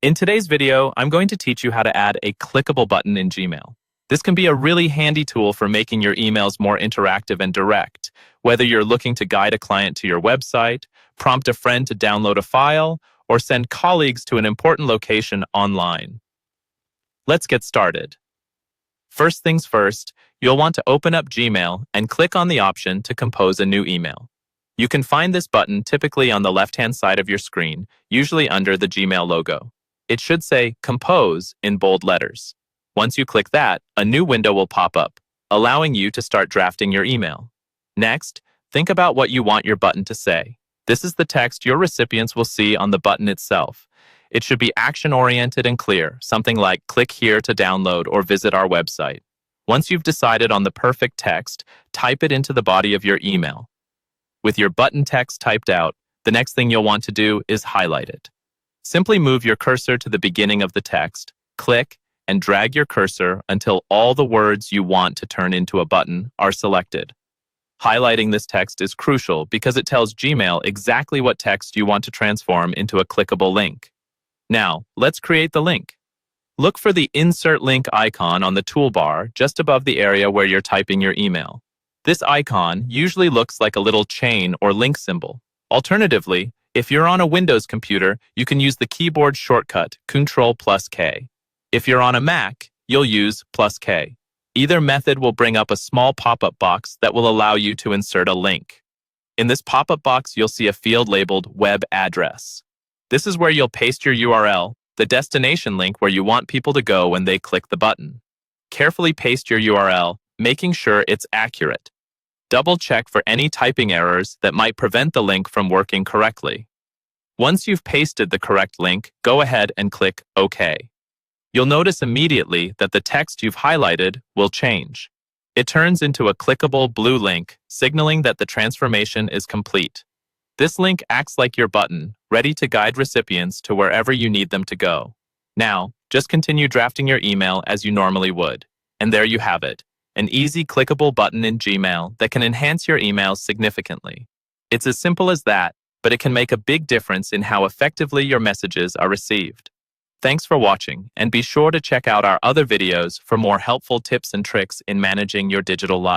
In today's video, I'm going to teach you how to add a clickable button in Gmail. This can be a really handy tool for making your emails more interactive and direct, whether you're looking to guide a client to your website, prompt a friend to download a file, or send colleagues to an important location online. Let's get started. First things first, you'll want to open up Gmail and click on the option to compose a new email. You can find this button typically on the left-hand side of your screen, usually under the Gmail logo. It should say Compose in bold letters. Once you click that, a new window will pop up, allowing you to start drafting your email. Next, think about what you want your button to say. This is the text your recipients will see on the button itself. It should be action-oriented and clear, something like click here to download or visit our website. Once you've decided on the perfect text, type it into the body of your email. With your button text typed out, the next thing you'll want to do is highlight it. Simply move your cursor to the beginning of the text, click, and drag your cursor until all the words you want to turn into a button are selected. Highlighting this text is crucial because it tells Gmail exactly what text you want to transform into a clickable link. Now, let's create the link. Look for the Insert Link icon on the toolbar just above the area where you're typing your email. This icon usually looks like a little chain or link symbol. Alternatively, if you're on a Windows computer, you can use the keyboard shortcut Ctrl+K. If you're on a Mac, you'll use +K. Either method will bring up a small pop-up box that will allow you to insert a link. In this pop-up box, you'll see a field labeled Web Address. This is where you'll paste your URL, the destination link where you want people to go when they click the button. Carefully paste your URL, making sure it's accurate. Double-check for any typing errors that might prevent the link from working correctly. Once you've pasted the correct link, go ahead and click OK. You'll notice immediately that the text you've highlighted will change. It turns into a clickable blue link, signaling that the transformation is complete. This link acts like your button, ready to guide recipients to wherever you need them to go. Now, just continue drafting your email as you normally would. And there you have it. An easy clickable button in Gmail that can enhance your emails significantly. It's as simple as that, but it can make a big difference in how effectively your messages are received. Thanks for watching, and be sure to check out our other videos for more helpful tips and tricks in managing your digital life.